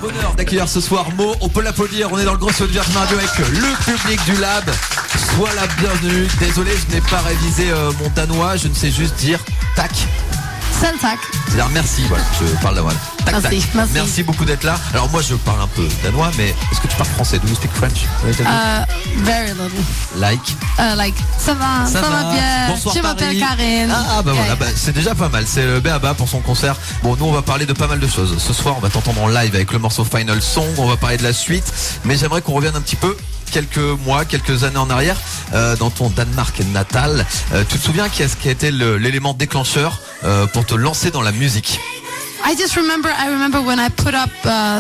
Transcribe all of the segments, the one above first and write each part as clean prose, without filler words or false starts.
Bonheur d'accueillir ce soir Mo, on peut l'applaudir, on est dans le gros studio de Virgin Radio avec le public du Lab. Sois la bienvenue, désolé je n'ai pas révisé mon danois, je ne sais juste dire tac. Seul tac. C'est-à-dire merci, voilà, je parle de voilà. Tac, merci, tac. merci. Merci beaucoup d'être là. Alors moi je parle un peu danois, mais est-ce que tu parles français? Do you speak French? Very little. Like ça va bien. Bonsoir, je m'appelle Karine. Voilà, c'est déjà pas mal. C'est le B.A.B.A. pour son concert. Bon, nous on va parler de pas mal de choses. Ce soir, on va t'entendre en live avec le morceau Final Song. On va parler de la suite, mais j'aimerais qu'on revienne un petit peu quelques années en arrière dans ton Danemark natal. Tu te souviens qu'est-ce qui a été l'élément déclencheur pour te lancer dans la musique? I remember when I put up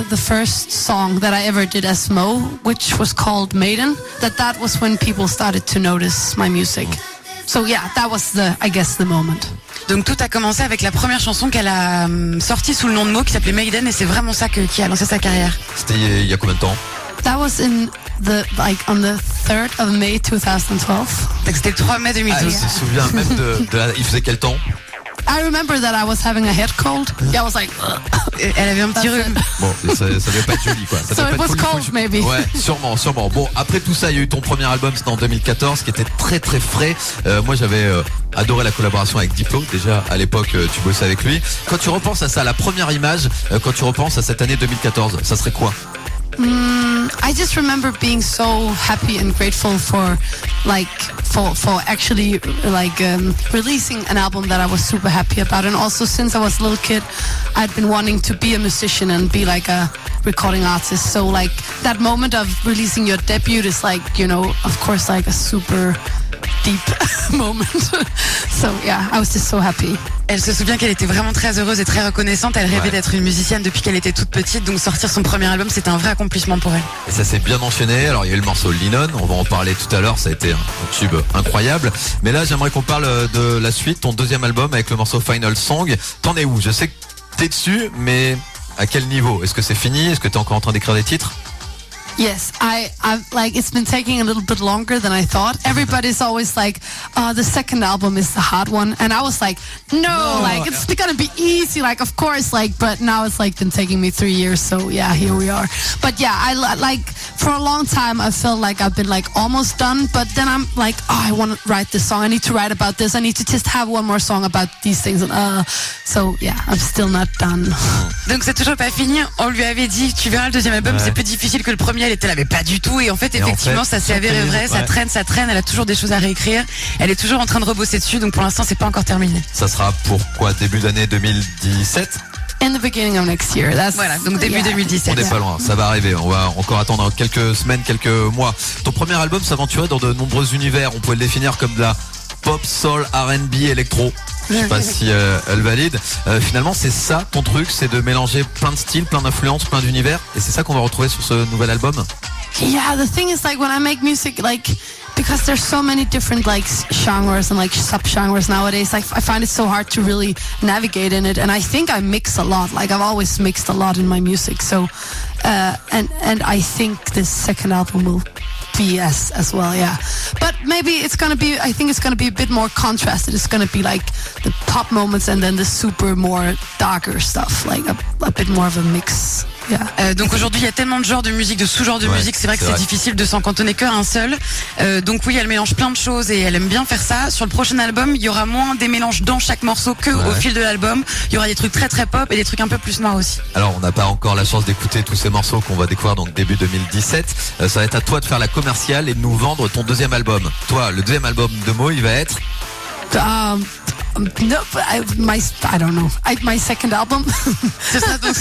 the first song that I ever did as Mo, which was called Maiden, that was when people started to notice my music. So yeah, that was the moment. Donc tout a commencé avec la première chanson qu'elle a sortie sous le nom de Mo qui s'appelait Maiden et c'est vraiment ça qui a lancé sa carrière. C'était il y a combien de temps? That was on the 3rd of May 2012. Donc c'était le 3 mai 2012. Je me souviens même il faisait quel temps? I remember that I was having a head cold. Yeah, I was like, elle avait un petit rhume. Bon, ça devait pas être joli, quoi. So it was cold, maybe. Ouais, sûrement. Bon, après tout ça, il y a eu ton premier album, c'était en 2014, qui était très très frais. Moi, j'avais adoré la collaboration avec Diplo. Déjà, à l'époque, tu bossais avec lui. Quand tu repenses à ça, la première image, quand tu repenses à cette année 2014, ça serait quoi? I just remember being so happy and grateful for actually releasing an album that I was super happy about, and also since I was a little kid I'd been wanting to be a musician and be like a recording artist, so like that moment of releasing your debut is like, you know, of course like a super deep moment. So yeah, I was just so happy. Elle se souvient qu'elle était vraiment très heureuse et très reconnaissante. Elle rêvait d'être une musicienne depuis qu'elle était toute petite, donc sortir son premier album, c'était un vrai accomplissement pour elle. Et ça s'est bien enchaîné. Alors il y a eu le morceau Lennon, on va en parler tout à l'heure, ça a été un tube incroyable. Mais là j'aimerais qu'on parle de la suite, ton deuxième album avec le morceau Final Song. T'en es où? Je sais que t'es dessus, mais à quel niveau? Est-ce que c'est fini? Est-ce que t'es encore en train d'écrire des titres? Yes, I've like, it's been taking a little bit longer than I thought. Everybody's always like, the second album is the hard one. And I was like, no, like, it's gonna be easy, like, of course, like, but now it's like been taking me 3 years, so yeah, here we are. But yeah, I like, for a long time, I felt like I've been like almost done, but then I'm like, I want to write this song, I need to write about this, I need to just have one more song about these things, and so yeah, I'm still not done. Donc c'est toujours pas fini, on lui avait dit, tu verras le deuxième album, c'est plus difficile que le premier. Elle était là, mais pas du tout. Et en fait, effectivement, ça s'est avéré vrai. Ça traîne. Elle a toujours des choses à réécrire. Elle est toujours en train de rebosser dessus. Donc pour l'instant, c'est pas encore terminé. Ça sera pour quoi? Début d'année 2017? In the beginning of next year. Voilà, donc début 2017. On n'est pas loin, ça va arriver. On va encore attendre quelques semaines, quelques mois. Ton premier album s'aventurait dans de nombreux univers. On pourrait le définir comme de la pop, soul, R&B, électro. Je sais pas si elle valide. Finalement, c'est ça ton truc, c'est de mélanger plein de styles, plein d'influences, plein d'univers, et c'est ça qu'on va retrouver sur ce nouvel album. Yeah, the thing is like when I make music, like because there's so many different like genres and like sub-genres nowadays, like I find it so hard to really navigate in it, and I think I mix a lot. Like I've always mixed a lot in my music, so and I think this second album will be as well, yeah. But maybe I think it's gonna be a bit more contrasted. It's gonna be like the pop moments and then the super more darker stuff, like a bit more of a mix. Yeah. Donc aujourd'hui il y a tellement de genres de musique, de sous-genres de musique, c'est vrai que c'est difficile de s'en cantonner qu'à un seul. Donc oui, elle mélange plein de choses et elle aime bien faire ça. Sur le prochain album, il y aura moins des mélanges dans chaque morceau que au fil de l'album. Il y aura des trucs très très pop et des trucs un peu plus noirs aussi. Alors on n'a pas encore la chance d'écouter tous ces morceaux qu'on va découvrir donc début 2017. Ça va être à toi de faire la commerciale et de nous vendre ton deuxième album. Toi, le deuxième album de Mo, il va être no, I don't know. My second album. Ça sera donc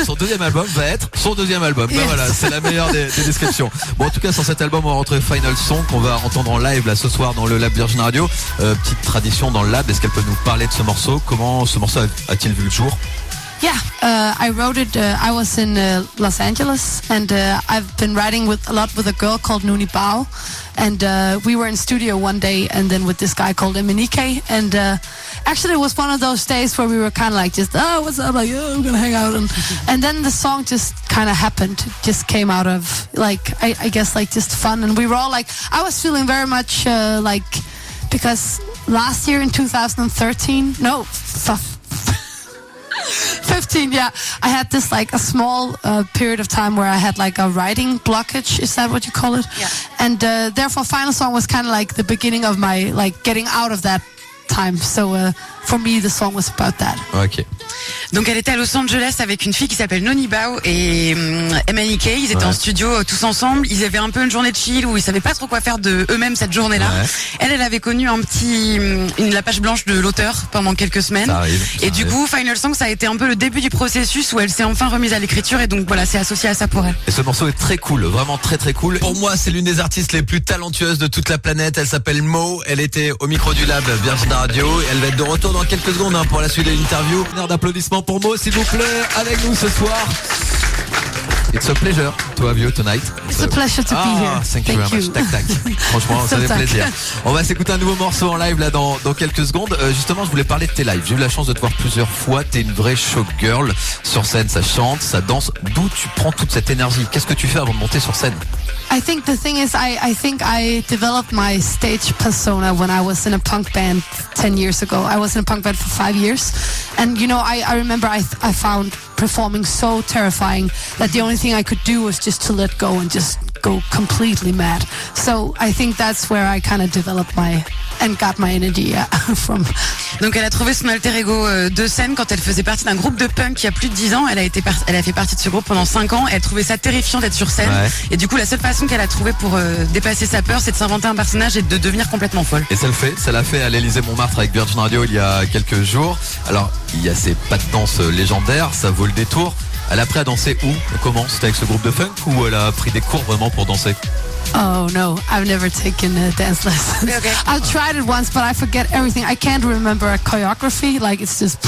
son deuxième album va être son deuxième album. Ben voilà, c'est la meilleure des descriptions. Bon, en tout cas, sur cet album, on va retrouver Final Song qu'on va entendre en live là ce soir dans le Lab Virgin Radio. Petite tradition dans le Lab. Est-ce qu'elle peut nous parler de ce morceau? Comment ce morceau a-t-il vu le jour? Yeah, I wrote it. I was in Los Angeles, and I've been writing a lot with a girl called Nuni Bao, and we were in studio one day, and then with this guy called Eminike, and actually it was one of those days where we were kind of like just, oh, what's up, like, oh, we're gonna hang out, and then the song just kind of happened. It just came out of like I guess like just fun, and we were all like, I was feeling very much like, because last year in 2013, no. 15 2016, yeah, I had this like a small period of time where I had like a writing blockage. Is that what you call it? Yeah. And therefore, Final Song was kind of like the beginning of my like getting out of that time. So for me, the song was about that. Ok. Donc elle était à Los Angeles avec une fille qui s'appelle Noni Bao et MNEK. Ils étaient en studio tous ensemble. Ils avaient un peu une journée de chill où ils savaient pas trop quoi faire de eux-mêmes cette journée-là. Ouais. Elle avait connu la page blanche de l'auteur pendant quelques semaines. Et du coup, Final Song, ça a été un peu le début du processus où elle s'est enfin remise à l'écriture et donc voilà, c'est associé à ça pour elle. Et ce morceau est très cool, vraiment très très cool. Pour moi, c'est l'une des artistes les plus talentueuses de toute la planète. Elle s'appelle Mo. Elle était au micro du Lab Virgin Radio. Elle va être de retour dans quelques secondes pour la suite de l'interview. Une heure d'applaudissements pour Mo, s'il vous plaît, avec nous ce soir. It's a pleasure to have you tonight. It's a pleasure to be here. Thank you very much. Tac tac. Franchement, ça fait plaisir. On va s'écouter un nouveau morceau en live là dans quelques secondes. Justement, je voulais parler de tes lives. J'ai eu la chance de te voir plusieurs fois. T'es une vraie showgirl. Sur scène, ça chante, ça danse. D'où tu prends toute cette énergie? Qu'est-ce que tu fais avant de monter sur scène? I think the thing is, I think I developed my stage persona when I was in a punk band 10 years ago. I was in a punk band for 5 years. And, you know, I remember I found performing so terrifying that the only thing I could do was just to let go and just go completely mad. So I think that's where I kind of developed and got my energy from. Donc elle a trouvé son alter ego de scène quand elle faisait partie d'un groupe de punk il y a plus de 10 ans. Elle a fait partie de ce groupe pendant 5 ans. Elle trouvait ça terrifiant d'être sur scène. Ouais. Et du coup, la seule façon qu'elle a trouvé pour dépasser sa peur, c'est de s'inventer un personnage et de devenir complètement folle. Et ça l'a fait à l'Élysée-Montmartre avec Virgin Radio il y a quelques jours. Alors, il y a ces pas de danse légendaires, ça vaut le détour. Elle a appris à danser où? Comment? C'était avec ce groupe de funk ou elle a pris des cours vraiment pour danser? Oh no, I've never taken dance lessons. Okay. I've tried it once, but I forget everything. I can't remember a choreography. Like it's just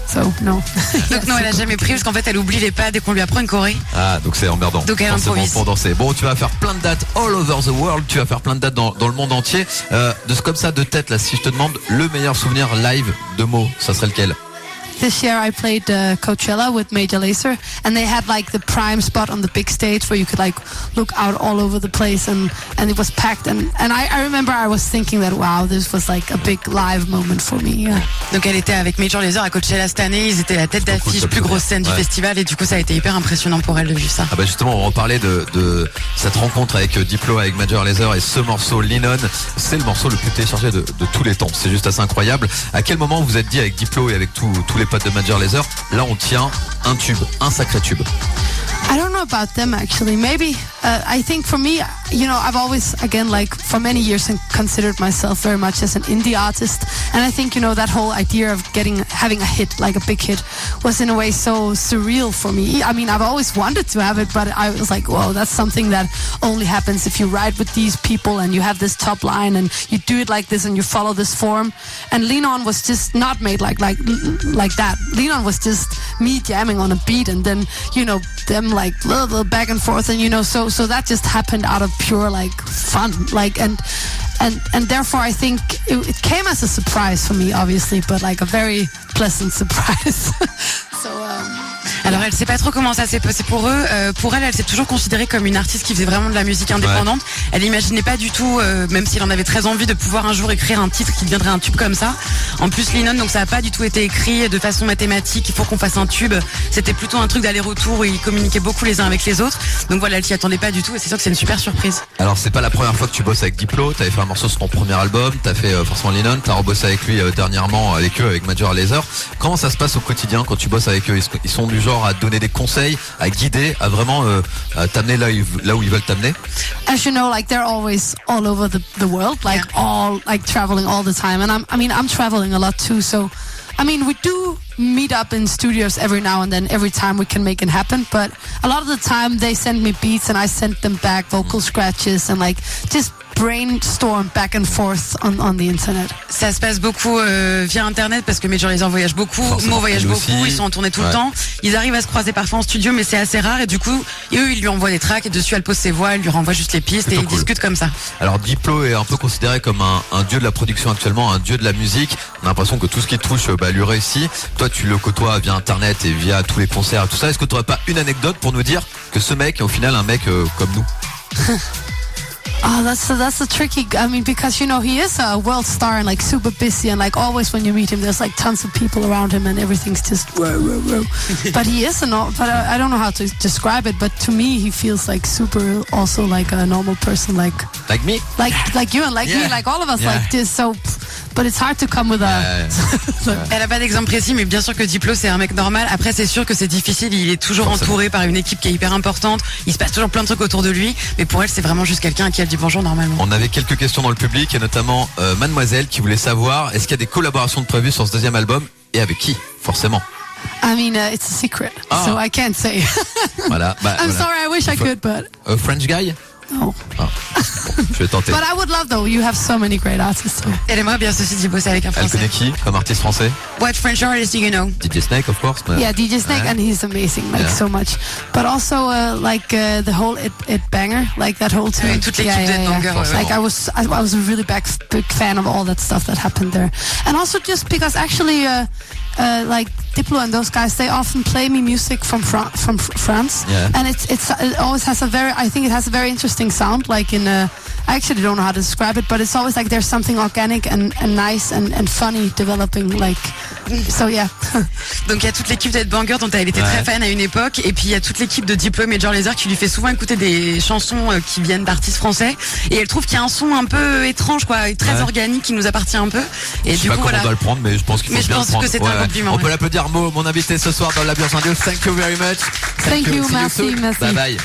so no. Donc non, elle a jamais pris parce qu'en fait, elle oublie les pas dès qu'on lui apprend une choré. Ah, donc c'est emmerdant. Donc elle improvise pour danser. Bon, tu vas faire plein de dates all over the world. Tu vas faire plein de dates dans le monde entier. Comme ça de tête là, si je te demande le meilleur souvenir live de Mo, ça serait lequel? This year I played Coachella with Major Lazer, and they had like the prime spot on the big stage where you could like look out all over the place, and it was packed, and I remember I was thinking that wow, this was like a big live moment for me. Yeah. Donc elle était avec Major Lazer à Coachella cette année, ils étaient la tête d'affiche, plus grosse scène du festival, et du coup ça a été hyper impressionnant pour elle de vivre ça. Ah bah justement, on reparlait de cette rencontre avec Diplo, avec Major Lazer, et ce morceau Lean On, c'est le morceau le plus téléchargé de tous les temps. C'est juste assez incroyable. À quel moment vous vous êtes dit avec Diplo et avec tous les potes de Major Lazer, là on tient un tube, un sacré tube? I don't know about them actually. Maybe I think for me, you know, I've always, again, like for many years, considered myself very much as an indie artist, and I think, you know, that whole idea of having a hit, like a big hit, was in a way so surreal for me. I mean, I've always wanted to have it, but I was like, whoa, that's something that only happens if you ride with these people and you have this top line and you do it like this and you follow this form. And Lean On was just not made like that. Lean On was just me jamming on a beat and then, you know, them like little back and forth, and you know, so that just happened out of pure like fun, like and therefore I think it came as a surprise for me, obviously, but like a very pleasant surprise. Alors elle sait pas trop comment ça s'est passé pour eux. Pour elle s'est toujours considérée comme une artiste qui faisait vraiment de la musique indépendante. Ouais. Elle imaginait pas du tout, même si elle en avait très envie, de pouvoir un jour écrire un titre qui deviendrait un tube comme ça. En plus Lean On, donc ça a pas du tout été écrit de façon mathématique, il faut qu'on fasse un tube. C'était plutôt un truc d'aller-retour où ils communiquaient beaucoup les uns avec les autres. Donc voilà, elle s'y attendait pas du tout et c'est sûr que c'est une super surprise. Alors c'est pas la première fois que tu bosses avec Diplo, t'avais fait un morceau sur ton premier album, t'as fait forcément Lean On, t'as rebossé avec lui dernièrement avec Major Lazer. Comment ça se passe au quotidien quand tu bosses avec eux? Ils sont du genre à donner des conseils, à guider, à vraiment t'amener là où ils veulent t'amener? As you know, like they're always all over the world, like all like traveling all the time, and I'm traveling a lot too, so I mean, we do meet up in studios every now and then, every time we can make it happen, but a lot of the time they send me beats and I send them back vocal scratches and like just brainstorm back and forth on the internet. Ça se passe beaucoup via internet parce que Major Lazer voyage beaucoup, Mo voyage beaucoup, ils sont en tournée tout le temps. Ils arrivent à se croiser parfois en studio, mais c'est assez rare et du coup, eux ils lui envoient des tracks et dessus elle pose ses voix, elle lui renvoie juste les pistes et ils discutent comme ça. Alors Diplo est un peu considéré comme un dieu de la production actuellement, un dieu de la musique. On a l'impression que tout ce qui touche lui réussit. Toi tu le côtoies via internet et via tous les concerts et tout ça. Est-ce que tu n'aurais pas une anecdote pour nous dire que ce mec est au final un mec comme nous? Oh, that's a tricky. I mean, because you know he is a world star and like super busy and like always when you meet him, there's like tons of people around him and everything's just whoa, whoa, whoa. But he is but I don't know how to describe it. But to me, he feels like super, also like a normal person, like me, like you and like me, like all of us, like this. So. But it's hard to come with a... Elle a pas d'exemple précis, mais bien sûr que Diplo c'est un mec normal. Après c'est sûr que c'est difficile, il est toujours entouré par une équipe qui est hyper importante. Il se passe toujours plein de trucs autour de lui, mais pour elle c'est vraiment juste quelqu'un à qui elle dit bonjour normalement. On avait quelques questions dans le public et notamment Mademoiselle qui voulait savoir est-ce qu'il y a des collaborations de prévues sur ce deuxième album et avec qui forcément. I mean, it's a secret, so I can't say. Voilà. I'm sorry, I wish I could, but... A French guy? No. Bon, je vais tenter. But I would love though. You have so many great artists. So. Elle aimerait bien ceci dit bosser avec un Français. Elle connaît qui comme artiste français? What French artist do you know? DJ Snake, of course. Yeah, DJ Snake, and he's amazing, like so much. But also the whole It Banger, like that whole tune. Toute l'équipe d'Ed Banger. Like I was a really big fan of all that stuff that happened there, and also just because actually. Like Diplo and those guys, they often play me music from France, and it always has I think it has a very interesting sound. Like I actually don't know how to describe it, but it's always like there's something organic and nice and funny developing. Like so, yeah. Donc il y a toute l'équipe d'Ed Banger dont elle était très fan à une époque, et puis il y a toute l'équipe de Diplo et Major Lazer qui lui fait souvent écouter des chansons qui viennent d'artistes français, et elle trouve qu'il y a un son un peu étrange, quoi, très organique, qui nous appartient un peu. Et je sais pas comment on doit le prendre, mais je pense qu'il faut bien le prendre. Que c'est un compliment. On peut l'applaudir, Mo, mon invité ce soir dans l'Ambiance Radio. Thank you very much. Thank you, merci. Bye bye.